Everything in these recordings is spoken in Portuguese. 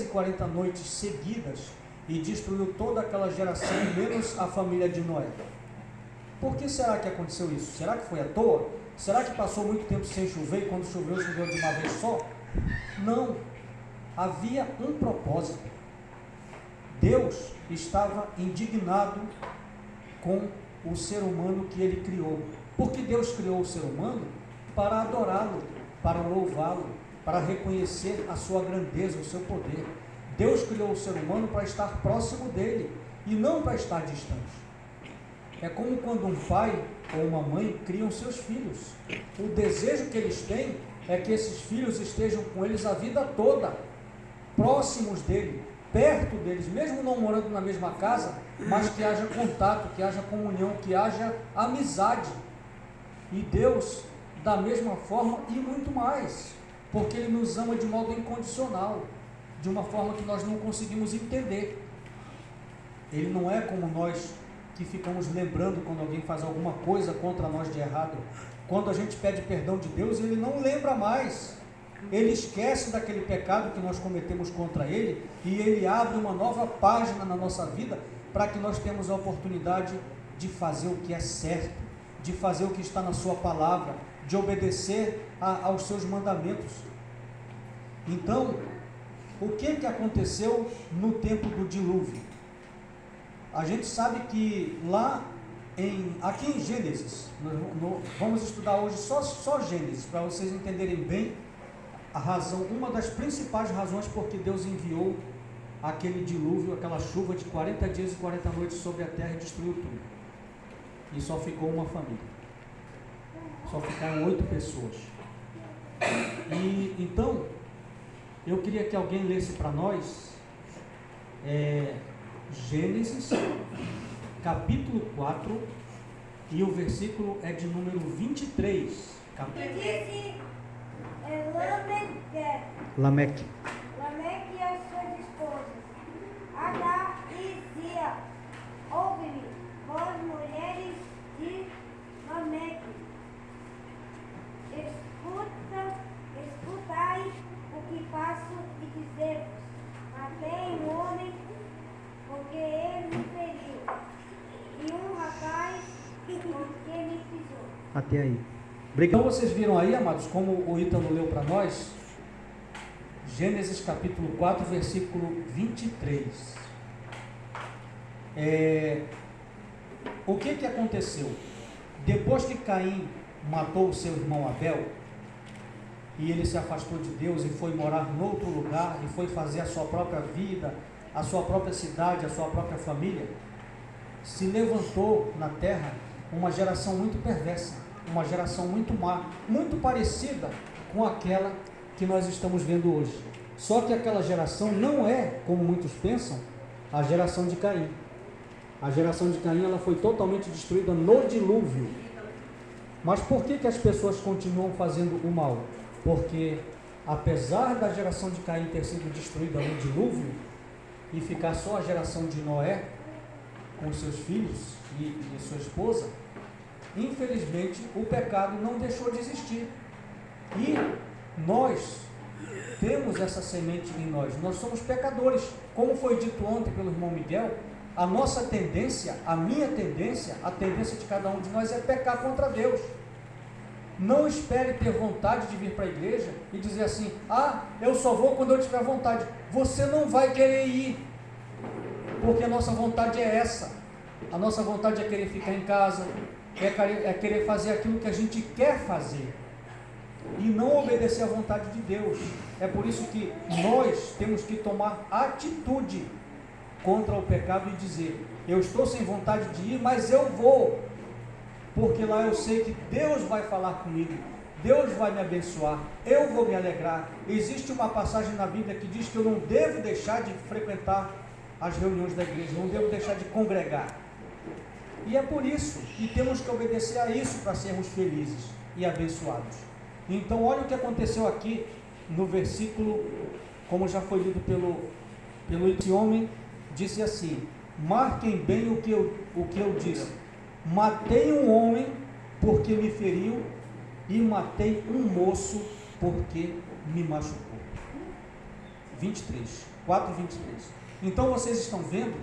e 40 noites seguidas e destruiu toda aquela geração, menos a família de Noé. Por que será que aconteceu isso? Será que foi à toa? Será que passou muito tempo sem chover e quando choveu, choveu de uma vez só? Não. Havia um propósito. Deus estava indignado com o ser humano que ele criou. Porque Deus criou o ser humano para adorá-lo, para louvá-lo, para reconhecer a sua grandeza, o seu poder. Deus criou o ser humano para estar próximo dele e não para estar distante. É como quando um pai ou uma mãe criam seus filhos. O desejo que eles têm é que esses filhos estejam com eles a vida toda, próximos dele, perto deles, mesmo não morando na mesma casa, mas que haja contato, que haja comunhão, que haja amizade. E Deus, da mesma forma e muito mais, porque Ele nos ama de modo incondicional, de uma forma que nós não conseguimos entender. Ele não é como nós, que ficamos lembrando quando alguém faz alguma coisa contra nós de errado. Quando a gente pede perdão de Deus, Ele não lembra mais. Ele esquece daquele pecado que nós cometemos contra Ele e Ele abre uma nova página na nossa vida para que nós tenhamos a oportunidade de fazer o que é certo, de fazer o que está na sua palavra, de obedecer aos seus mandamentos. Então, o que aconteceu no tempo do dilúvio? A gente sabe que lá, aqui em Gênesis, vamos estudar hoje só Gênesis, para vocês entenderem bem a razão, uma das principais razões por que Deus enviou aquele dilúvio, aquela chuva de 40 dias e 40 noites sobre a terra e destruiu tudo. E só ficou uma família. Só ficaram 8 pessoas. E então, eu queria que alguém lesse para nós Gênesis, capítulo 4, e o versículo é de número 23. Lameque e as suas esposas, Adá e Zia, ouve-me, vós mulheres de Lameque, escutai o que faço e dizer-vos, matei um homem porque ele me feriu, e um rapaz porque me pisou. Até aí. Então vocês viram aí, amados, como o Ítalo leu para nós, Gênesis capítulo 4, versículo 23. O que aconteceu? Depois que Caim matou o seu irmão Abel, e ele se afastou de Deus e foi morar em outro lugar, e foi fazer a sua própria vida, a sua própria cidade, a sua própria família, se levantou na terra uma geração muito perversa, uma geração muito má, muito parecida com aquela que nós estamos vendo hoje. Só que aquela geração não é, como muitos pensam, a geração de Caim. A geração de Caim, ela foi totalmente destruída no dilúvio. Mas por que as pessoas continuam fazendo o mal? Porque apesar da geração de Caim ter sido destruída no dilúvio e ficar só a geração de Noé com seus filhos e sua esposa, infelizmente o pecado não deixou de existir. E nós temos essa semente em nós. Nós somos pecadores. Como foi dito ontem pelo irmão Miguel, a nossa tendência, a minha tendência, a tendência de cada um de nós é pecar contra Deus. Não espere ter vontade de vir para a igreja e dizer assim: eu só vou quando eu tiver vontade. Você não vai querer ir, porque a nossa vontade é essa. A nossa vontade é querer ficar em casa, é querer fazer aquilo que a gente quer fazer e não obedecer à vontade de Deus. É por isso que nós temos que tomar atitude contra o pecado e dizer: eu estou sem vontade de ir, mas eu vou, porque lá eu sei que Deus vai falar comigo, Deus vai me abençoar, eu vou me alegrar. Existe uma passagem na Bíblia que diz que eu não devo deixar de frequentar as reuniões da igreja, não devo deixar de congregar. E é por isso, e temos que obedecer a isso para sermos felizes e abençoados. Então olha o que aconteceu aqui no versículo, como já foi lido pelo esse homem, disse assim: marquem bem o que eu disse. Matei um homem porque me feriu e matei um moço porque me machucou. 23, 4, 23. Então vocês estão vendo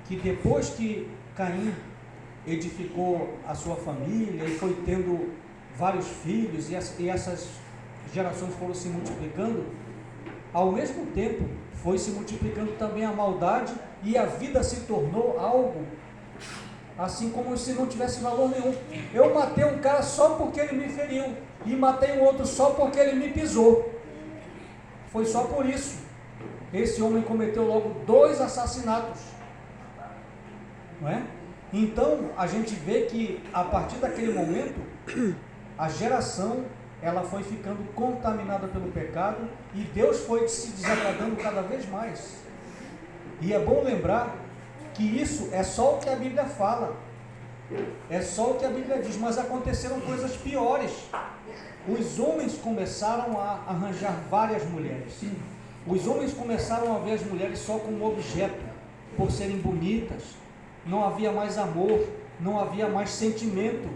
que depois que Caim edificou a sua família e foi tendo vários filhos e essas gerações foram se multiplicando, ao mesmo tempo foi se multiplicando também a maldade e a vida se tornou algo assim como se não tivesse valor nenhum. Eu matei um cara só porque ele me feriu e matei um outro só porque ele me pisou. Foi só por isso. Esse homem cometeu logo 2 assassinatos, não é? Então a gente vê que a partir daquele momento a geração ela foi ficando contaminada pelo pecado e Deus foi se desagradando cada vez mais. E é bom lembrar que isso é só o que a Bíblia fala, é só o que a Bíblia diz, mas aconteceram coisas piores. Os homens começaram a arranjar várias mulheres. Os homens começaram a ver as mulheres só como objeto, por serem bonitas. Não havia mais amor, não havia mais sentimento.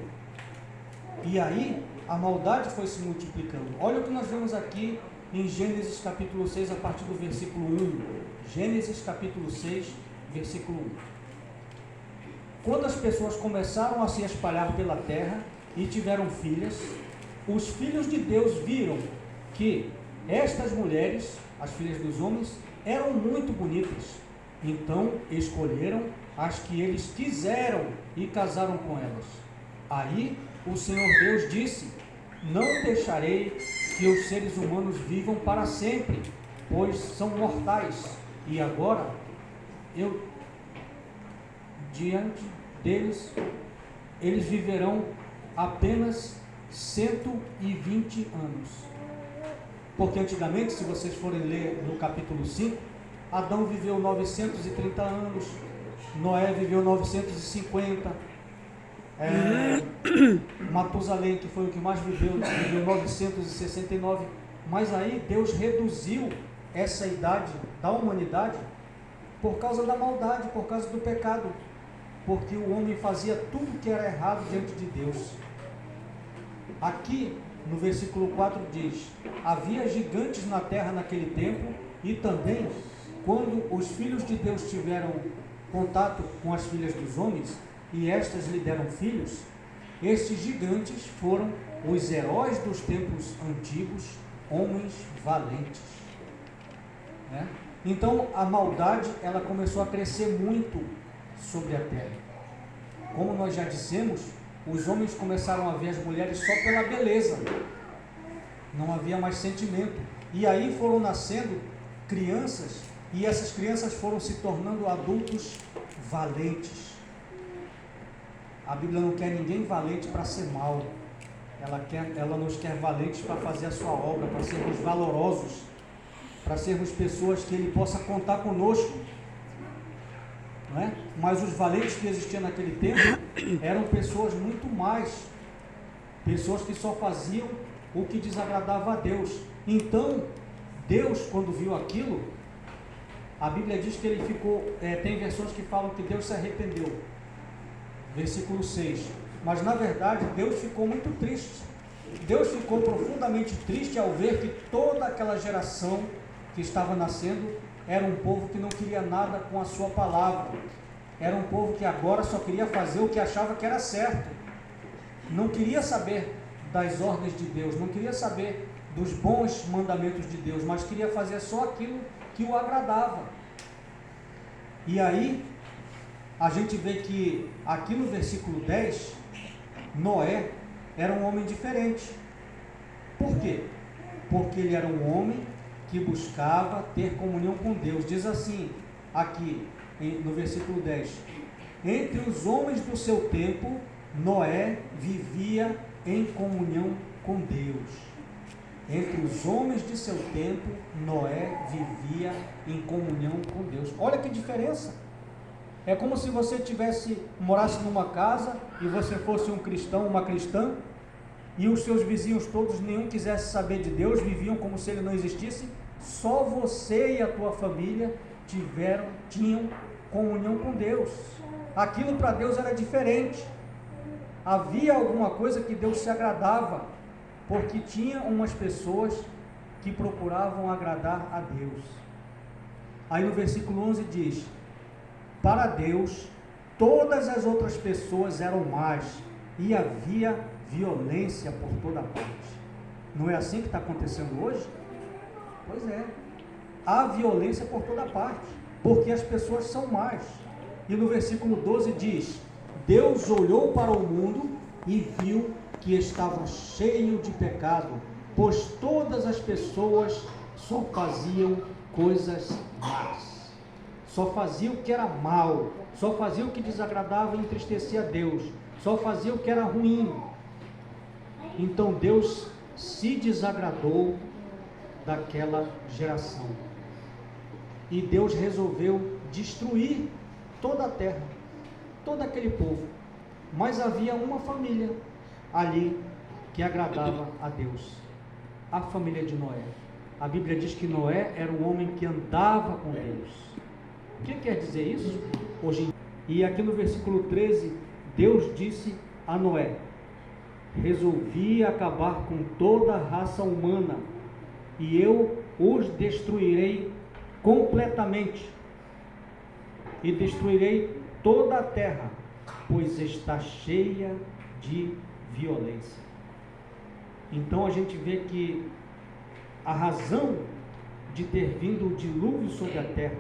E aí a maldade foi se multiplicando. Olha o que nós vemos aqui em Gênesis capítulo 6, a partir do versículo 1. Gênesis capítulo 6, versículo 1. Quando as pessoas começaram a se espalhar pela terra e tiveram filhas, os filhos de Deus viram que estas mulheres, as filhas dos homens, eram muito bonitas. Então escolheram as que eles quiseram e casaram com elas. Aí o Senhor Deus disse: não deixarei que os seres humanos vivam para sempre, pois são mortais. E agora eu diante deles, eles viverão apenas 120 anos. Porque antigamente, se vocês forem ler no capítulo 5, Adão viveu 930 anos, Noé viveu 950, Matusalém, que foi o que mais viveu 969, mas aí Deus reduziu essa idade da humanidade por causa da maldade, por causa do pecado, porque o homem fazia tudo que era errado diante de Deus. Aqui no versículo 4 diz: havia gigantes na terra naquele tempo, e também quando os filhos de Deus tiveram contato com as filhas dos homens, e estas lhe deram filhos, estes gigantes foram os heróis dos tempos antigos, homens valentes, né? Então a maldade ela começou a crescer muito sobre a terra. Como nós já dissemos, os homens começaram a ver as mulheres só pela beleza, não havia mais sentimento, e aí foram nascendo crianças, e essas crianças foram se tornando adultos valentes. A Bíblia não quer ninguém valente para ser mal, ela nos quer valentes para fazer a sua obra, para sermos valorosos, para sermos pessoas que Ele possa contar conosco, não é? Mas os valentes que existiam naquele tempo eram pessoas muito mais, pessoas que só faziam o que desagradava a Deus. Então Deus, quando viu aquilo, a Bíblia diz que ele ficou, tem versões que falam que Deus se arrependeu, versículo 6, mas na verdade Deus ficou muito triste. Deus ficou profundamente triste ao ver que toda aquela geração que estava nascendo era um povo que não queria nada com a sua palavra, era um povo que agora só queria fazer o que achava que era certo, não queria saber das ordens de Deus, não queria saber dos bons mandamentos de Deus, mas queria fazer só aquilo que o agradava. E aí a gente vê que aqui no versículo 10, Noé era um homem diferente. Por quê? Porque ele era um homem que buscava ter comunhão com Deus. Diz assim, aqui no versículo 10: entre os homens do seu tempo, Noé vivia em comunhão com Deus. Entre os homens de seu tempo, Noé vivia em comunhão com Deus. Olha que diferença! É como se você morasse numa casa e você fosse um cristão, uma cristã, e os seus vizinhos todos, nenhum quisesse saber de Deus, viviam como se ele não existisse, só você e a tua família tinham comunhão com Deus. Aquilo para Deus era diferente, havia alguma coisa que Deus se agradava, porque tinha umas pessoas que procuravam agradar a Deus. Aí no versículo 11 diz: para Deus, todas as outras pessoas eram más e havia violência por toda parte. Não é assim que está acontecendo hoje? Pois é. Há violência por toda parte, porque as pessoas são más. E no versículo 12 diz: Deus olhou para o mundo e viu que estava cheio de pecado, pois todas as pessoas só faziam coisas más. Só fazia o que era mal, só fazia o que desagradava e entristecia a Deus, só fazia o que era ruim. Então Deus se desagradou daquela geração. E Deus resolveu destruir toda a terra, todo aquele povo. Mas havia uma família ali que agradava a Deus, a família de Noé. A Bíblia diz que Noé era um homem que andava com Deus. O que quer dizer isso? Hoje, e aqui no versículo 13, Deus disse a Noé: resolvi acabar com toda a raça humana, e eu os destruirei completamente, e destruirei toda a terra, pois está cheia de violência. Então a gente vê que a razão de ter vindo o dilúvio sobre a terra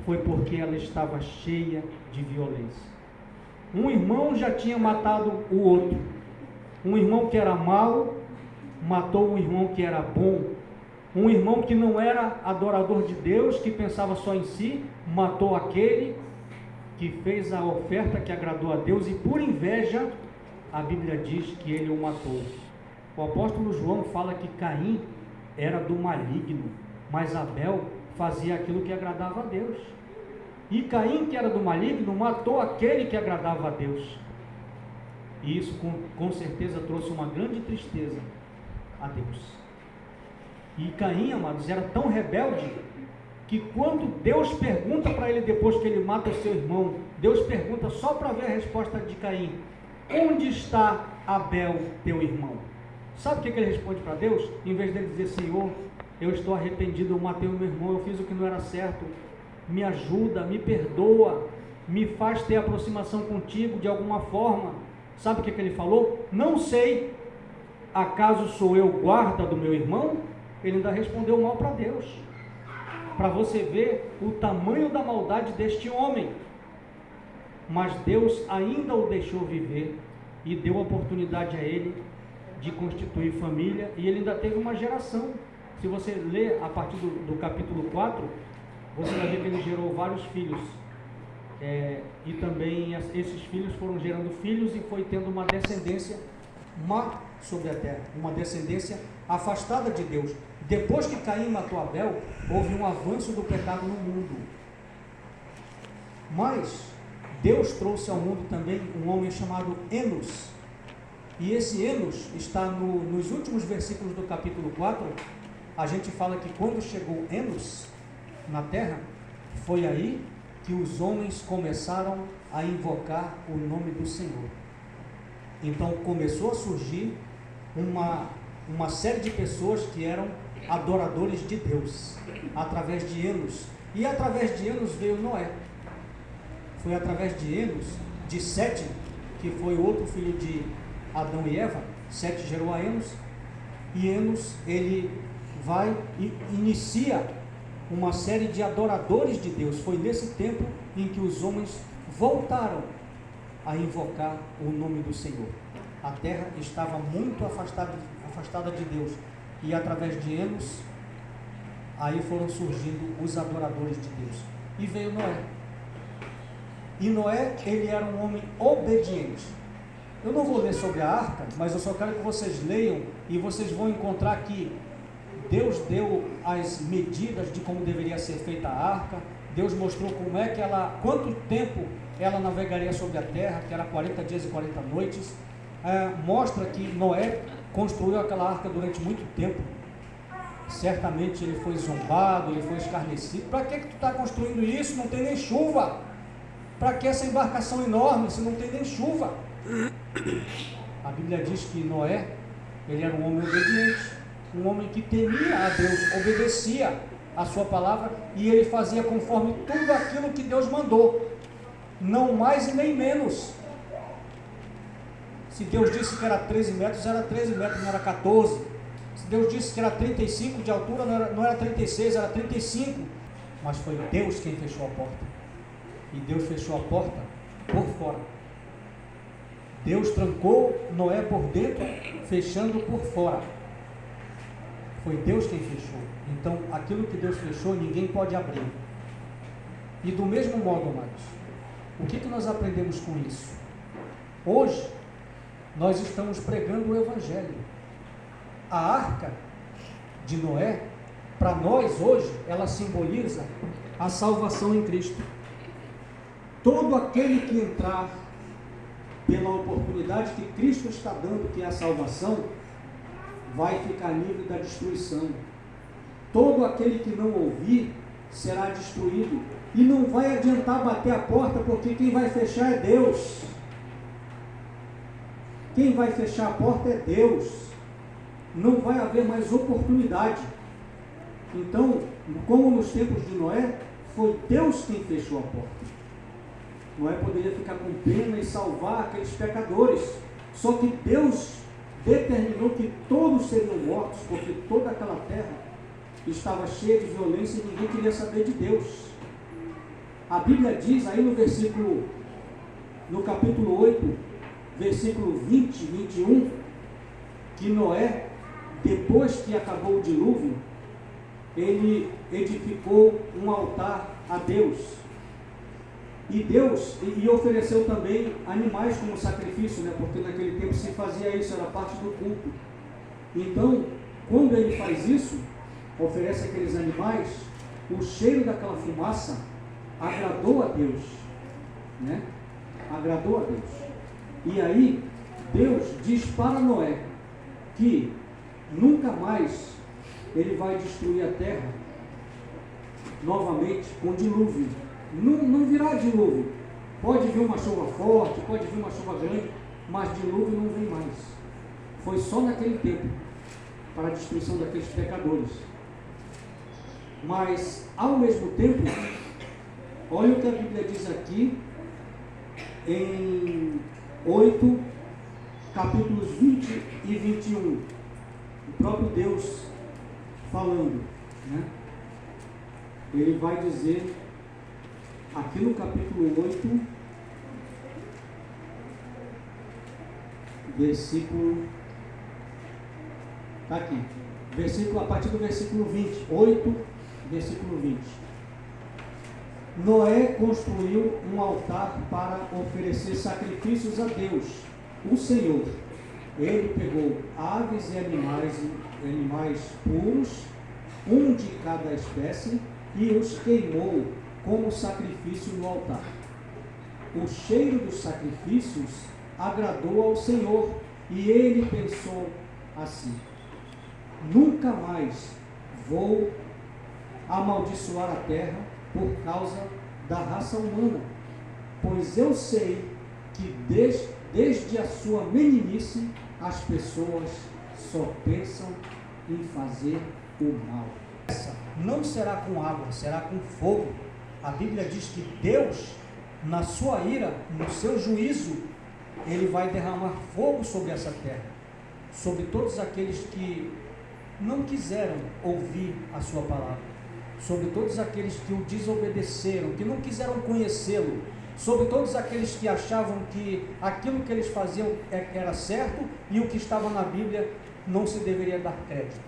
foi porque ela estava cheia de violência. Um irmão já tinha matado o outro. Um irmão que era mau matou um irmão que era bom. Um irmão que não era adorador de Deus, que pensava só em si, matou aquele que fez a oferta que agradou a Deus, e por inveja a Bíblia diz que ele o matou. O apóstolo João fala que Caim era do maligno, mas Abel fazia aquilo que agradava a Deus. E Caim, que era do maligno, matou aquele que agradava a Deus. E isso com certeza trouxe uma grande tristeza a Deus. E Caim, amados, era tão rebelde que quando Deus pergunta para ele depois que ele mata o seu irmão, Deus pergunta só para ver a resposta de Caim: onde está Abel, teu irmão? Sabe o que ele responde para Deus? Em vez dele dizer: Senhor, eu estou arrependido, eu matei o meu irmão, eu fiz o que não era certo, me ajuda, me perdoa, me faz ter aproximação contigo de alguma forma. Sabe o que ele falou? Não sei, acaso sou eu guarda do meu irmão? Ele ainda respondeu mal para Deus, para você ver o tamanho da maldade deste homem. Mas Deus ainda o deixou viver e deu oportunidade a ele de constituir família, e ele ainda teve uma geração. Se você ler a partir do capítulo 4, você vai ver que ele gerou vários filhos, e também esses filhos foram gerando filhos, e foi tendo uma descendência má sobre a terra, uma descendência afastada de Deus. Depois que Caim matou Abel, houve um avanço do pecado no mundo. Mas Deus trouxe ao mundo também um homem chamado Enos. E esse Enos está nos últimos versículos do capítulo 4. A gente fala que quando chegou Enos na terra, foi aí que os homens começaram a invocar o nome do Senhor. Então começou a surgir uma série de pessoas que eram adoradores de Deus, através de Enos. E através de Enos veio Noé. Foi através de Enos, de Sete, que foi outro filho de Adão e Eva. Sete gerou a Enos, e Enos, ele vai e inicia uma série de adoradores de Deus. Foi nesse tempo em que os homens voltaram a invocar o nome do Senhor. A terra estava muito afastada de Deus, e através de Enos, aí foram surgindo os adoradores de Deus. E veio Noé. E Noé, ele era um homem obediente. Eu não vou ler sobre a arca, mas eu só quero que vocês leiam, e vocês vão encontrar que Deus deu as medidas de como deveria ser feita a arca. Deus mostrou como é que quanto tempo ela navegaria sobre a terra, que era 40 dias e 40 noites. Mostra que Noé construiu aquela arca durante muito tempo. Certamente ele foi zombado, ele foi escarnecido. Para que tu está construindo isso? Não tem nem chuva. Para que essa embarcação enorme se não tem nem chuva? A Bíblia diz que Noé, ele era um homem obediente, um homem que temia a Deus, obedecia a sua palavra, e ele fazia conforme tudo aquilo que Deus mandou, não mais e nem menos. Se Deus disse que era 13 metros, era 13 metros, não era 14. Se Deus disse que era 35 de altura, não era 36, era 35. Mas foi Deus quem fechou a porta. E Deus fechou a porta por fora. Deus trancou Noé por dentro, fechando por fora. Foi Deus quem fechou. Então, aquilo que Deus fechou, ninguém pode abrir. E do mesmo modo, amados, o que nós aprendemos com isso? Hoje, nós estamos pregando o Evangelho. A arca de Noé, para nós hoje, ela simboliza a salvação em Cristo. Todo aquele que entrar pela oportunidade que Cristo está dando, que é a salvação, vai ficar livre da destruição. Todo aquele que não ouvir será destruído. E não vai adiantar bater a porta, porque quem vai fechar é Deus. Quem vai fechar a porta é Deus. Não vai haver mais oportunidade. Então, como nos tempos de Noé, foi Deus quem fechou a porta. Noé poderia ficar com pena e salvar aqueles pecadores. Só que Deus determinou que todos seriam mortos, porque toda aquela terra estava cheia de violência e ninguém queria saber de Deus. A Bíblia diz aí no capítulo 8, versículo 20 e 21, que Noé, depois que acabou o dilúvio, ele edificou um altar a Deus. E ofereceu também animais como sacrifício, né? Porque naquele tempo se fazia isso, era parte do culto. Então, quando ele faz isso, oferece aqueles animais, o cheiro daquela fumaça agradou a Deus, né? Agradou a Deus. E aí, Deus diz para Noé que nunca mais ele vai destruir a terra novamente com dilúvio. Não virá dilúvio. Pode vir uma chuva forte, pode vir uma chuva grande, mas dilúvio não vem mais. Foi só naquele tempo, para a destruição daqueles pecadores. Mas, ao mesmo tempo, olha o que a Bíblia diz aqui, em 8, capítulos 20 e 21. O próprio Deus falando, né? Ele vai dizer, aqui no capítulo 8, versículo, está aqui, a partir do versículo 20, 8, versículo 20. Noé construiu um altar para oferecer sacrifícios a Deus, o Senhor. Ele pegou aves e animais puros, um de cada espécie, e os queimou como sacrifício no altar. O cheiro dos sacrifícios agradou ao Senhor, e ele pensou assim: nunca mais vou amaldiçoar a terra por causa da raça humana, pois eu sei que desde a sua meninice as pessoas só pensam em fazer o mal. Essa não será com água, será com fogo. A Bíblia diz que Deus, na sua ira, no seu juízo, ele vai derramar fogo sobre essa terra, sobre todos aqueles que não quiseram ouvir a sua palavra, sobre todos aqueles que o desobedeceram, que não quiseram conhecê-lo, sobre todos aqueles que achavam que aquilo que eles faziam era certo e o que estava na Bíblia não se deveria dar crédito.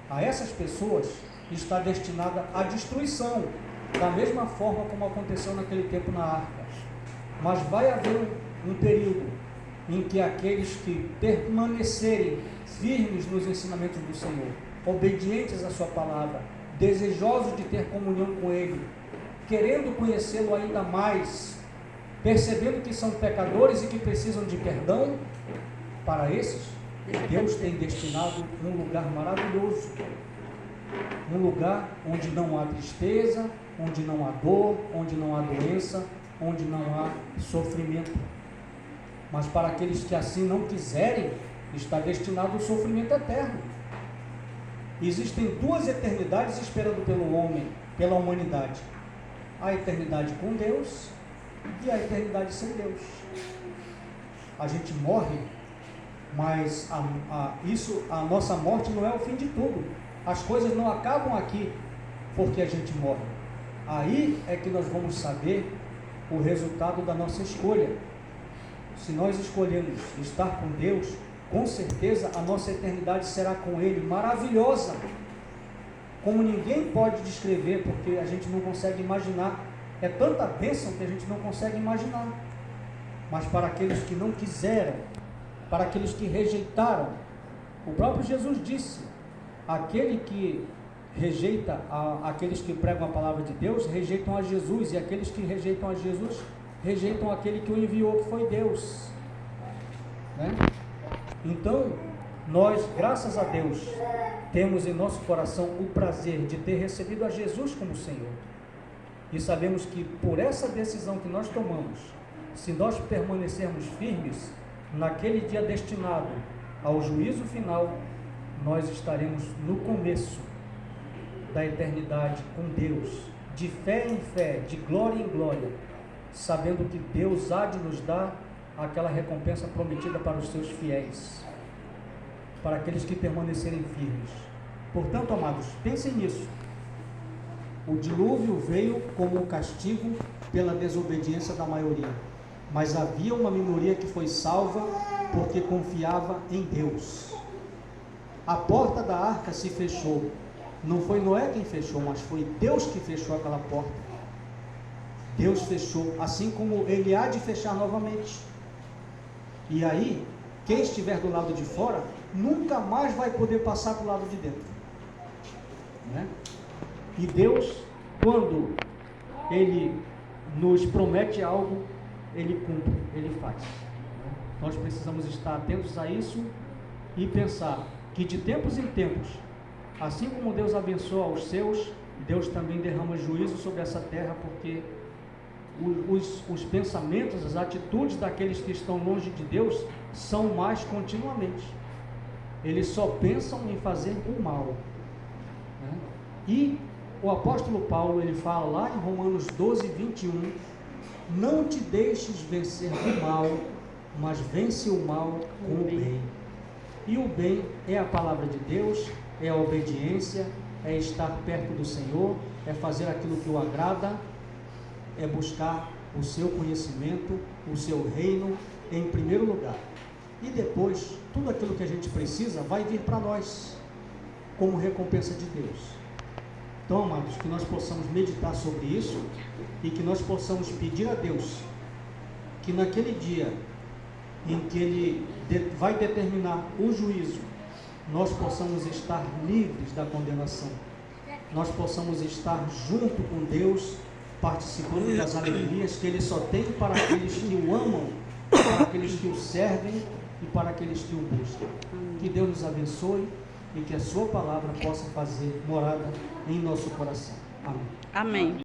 A essas pessoas está destinada a destruição, da mesma forma como aconteceu naquele tempo na arca. Mas vai haver um período em que aqueles que permanecerem firmes nos ensinamentos do Senhor, obedientes à sua palavra, desejosos de ter comunhão com Ele, querendo conhecê-lo ainda mais, percebendo que são pecadores e que precisam de perdão, para esses, Deus tem destinado um lugar maravilhoso, um lugar onde não há tristeza, onde não há dor, onde não há doença, onde não há sofrimento. Mas para aqueles que assim não quiserem, está destinado o sofrimento eterno. Existem duas eternidades esperando pelo homem, pela humanidade. A eternidade com Deus e a eternidade sem Deus. A gente morre, mas a nossa morte não é o fim de tudo. As coisas não acabam aqui porque a gente morre. Aí é que nós vamos saber o resultado da nossa escolha. Se nós escolhemos estar com Deus, com certeza a nossa eternidade será com Ele, maravilhosa, como ninguém pode descrever, porque a gente não consegue imaginar. É tanta bênção que a gente não consegue imaginar. Mas para aqueles que não quiseram, para aqueles que rejeitaram, o próprio Jesus disse: aquele que rejeita, aqueles que pregam a palavra de Deus, rejeitam a Jesus, e aqueles que rejeitam a Jesus, rejeitam aquele que o enviou, que foi Deus, né? Então, nós, graças a Deus, temos em nosso coração o prazer de ter recebido a Jesus como Senhor, e sabemos que por essa decisão que nós tomamos, se nós permanecermos firmes, naquele dia destinado ao juízo final, nós estaremos no começo da eternidade com Deus, de fé em fé, de glória em glória, sabendo que Deus há de nos dar aquela recompensa prometida para os seus fiéis, para aqueles que permanecerem firmes. Portanto, amados, pensem nisso. O dilúvio veio como um castigo pela desobediência da maioria, mas havia uma minoria que foi salva porque confiava em Deus. A porta da arca se fechou. Não foi Noé quem fechou, mas foi Deus que fechou aquela porta. Deus fechou, assim como Ele há de fechar novamente. E aí, quem estiver do lado de fora, nunca mais vai poder passar para o lado de dentro, né? E Deus, quando Ele nos promete algo, Ele cumpre, Ele faz. Nós precisamos estar atentos a isso e pensar que de tempos em tempos, assim como Deus abençoa os seus, Deus também derrama juízo sobre essa terra, porque os pensamentos, as atitudes daqueles que estão longe de Deus são más continuamente. Eles só pensam em fazer o mal, né? E o apóstolo Paulo, ele fala lá em Romanos 12, 21, não te deixes vencer do mal, mas vence o mal com o bem. E o bem é a palavra de Deus, é a obediência, é estar perto do Senhor, é fazer aquilo que o agrada, é buscar o seu conhecimento, o seu reino em primeiro lugar. E depois, tudo aquilo que a gente precisa vai vir para nós, como recompensa de Deus. Então, amados, que nós possamos meditar sobre isso e que nós possamos pedir a Deus que naquele dia em que Ele vai determinar o juízo, nós possamos estar livres da condenação, nós possamos estar junto com Deus, participando das alegrias que Ele só tem para aqueles que o amam, para aqueles que o servem e para aqueles que o buscam. Que Deus nos abençoe e que a sua palavra possa fazer morada em nosso coração. Amém. Amém.